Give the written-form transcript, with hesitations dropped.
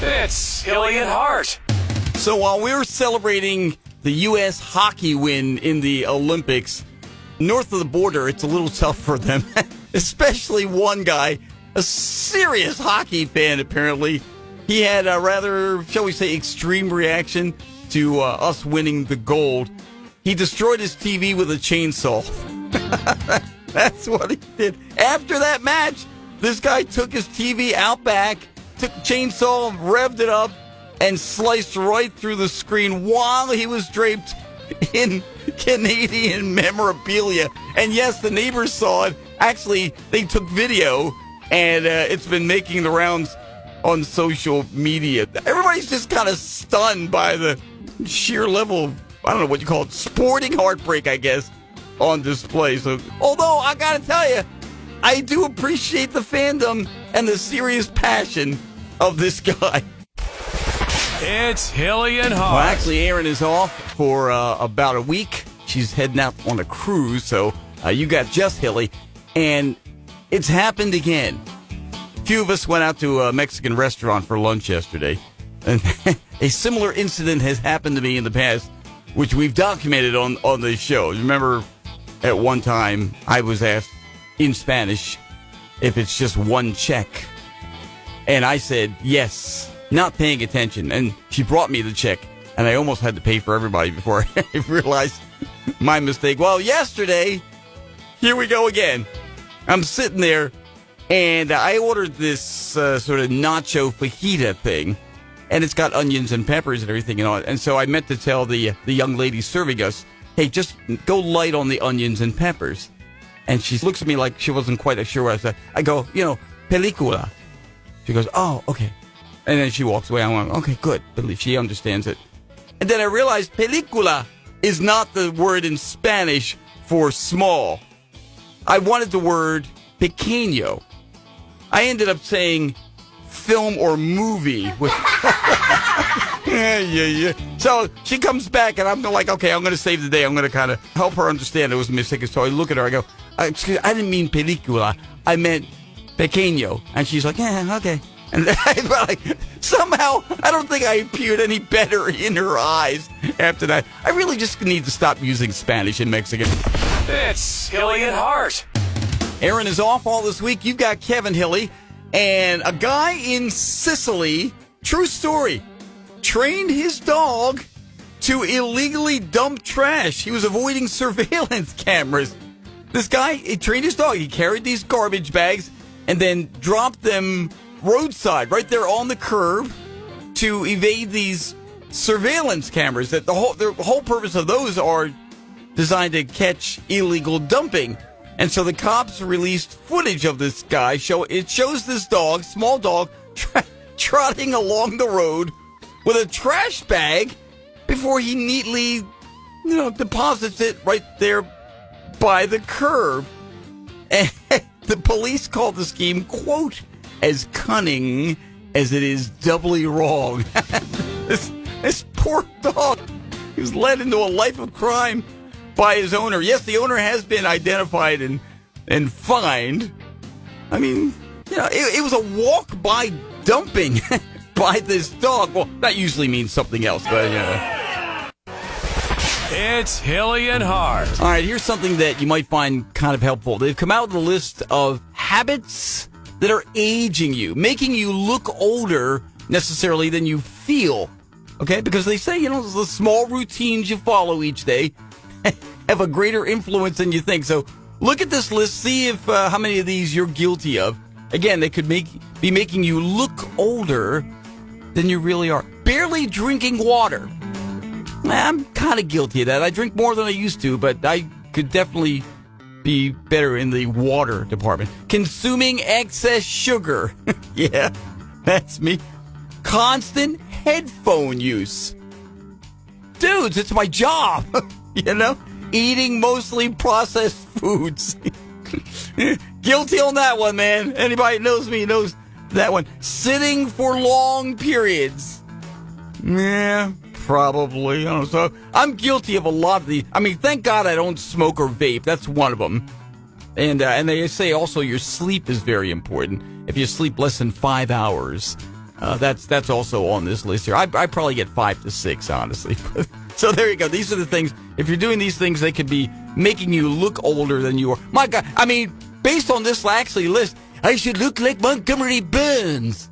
It's Hilley Hart. So while we were celebrating the U.S. hockey win in the Olympics, north of the border, it's a little tough for them. Especially one guy, a serious hockey fan, apparently. He had a rather, shall we say, extreme reaction to us winning the gold. He destroyed his TV with a chainsaw. That's what he did. After that match, this guy took his TV out back, took the chainsaw, revved it up, and sliced right through the screen while he was draped in Canadian memorabilia. And yes, the neighbors saw it. Actually, they took video, and it's been making the rounds on social media. Everybody's just kind of stunned by the sheer level of, I don't know what you call it, sporting heartbreak, I guess, on display. So, although I gotta tell you, I do appreciate the fandom and the serious passion of this guy. It's Hilley Hart. Well, actually, Erin is off for about a week. She's heading out on a cruise, so you got just Hilley. And it's happened again. A few of us went out to a Mexican restaurant for lunch yesterday. And a similar incident has happened to me in the past, which we've documented on the show. Remember, at one time, I was asked in Spanish if it's just one check. And I said, yes, not paying attention. And she brought me the check, and I almost had to pay for everybody before I realized my mistake. Well, yesterday, here we go again. I'm sitting there, and I ordered this sort of nacho fajita thing, and it's got onions and peppers and everything. And so I meant to tell the young lady serving us, hey, just go light on the onions and peppers. And she looks at me like she wasn't quite sure what I said. I go, película. She goes, oh, okay. And then she walks away. I went, okay, good. At least she understands it. And then I realized película is not the word in Spanish for small. I wanted the word pequeño. I ended up saying film or movie. Yeah. So she comes back, and I'm like, okay, I'm going to save the day. I'm going to kind of help her understand it was a mistake. So I look at her. I go, excuse me, I didn't mean película. I meant pequeño. And she's like, yeah, okay. And like, somehow, I don't think I appeared any better in her eyes after that. I really just need to stop using Spanish in Mexican. It's Hilley Hart. Erin is off all this week. You've got Kevin Hilley. And a guy in Sicily, true story, trained his dog to illegally dump trash. He was avoiding surveillance cameras. This guy, he trained his dog. He carried these garbage bags and then dropped them roadside, right there on the curb, to evade these surveillance cameras. That the whole purpose of those are designed to catch illegal dumping. And so the cops released footage of this guy. It shows this dog, small dog, trotting along the road with a trash bag before he neatly, deposits it right there by the curb. And the police called the scheme, quote, as cunning as it is doubly wrong. This poor dog, he was led into a life of crime by his owner. Yes, the owner has been identified and fined. I mean, it was a walk-by dumping by this dog. Well, that usually means something else, but It's Hilley Hart. All right, here's something that you might find kind of helpful. They've come out with a list of habits that are aging you, making you look older necessarily than you feel. Okay? Because they say, the small routines you follow each day have a greater influence than you think. So look at this list, see if how many of these you're guilty of. Again, they could be making you look older than you really are. Barely drinking water. I'm kind of guilty of that. I drink more than I used to, but I could definitely be better in the water department. Consuming excess sugar. Yeah, that's me. Constant headphone use. Dudes, it's my job. Eating mostly processed foods. Guilty on that one, man. Anybody who knows me knows that one. Sitting for long periods. Yeah, probably. So I'm guilty of a lot of these. I mean, thank God I don't smoke or vape. That's one of them. And they say also your sleep is very important. If you sleep less than 5 hours, That's also on this list here. I probably get 5 to 6, honestly. So there you go. These are the things. If you're doing these things, they could be making you look older than you are. My God, I mean, based on this actually list, I should look like Montgomery Burns.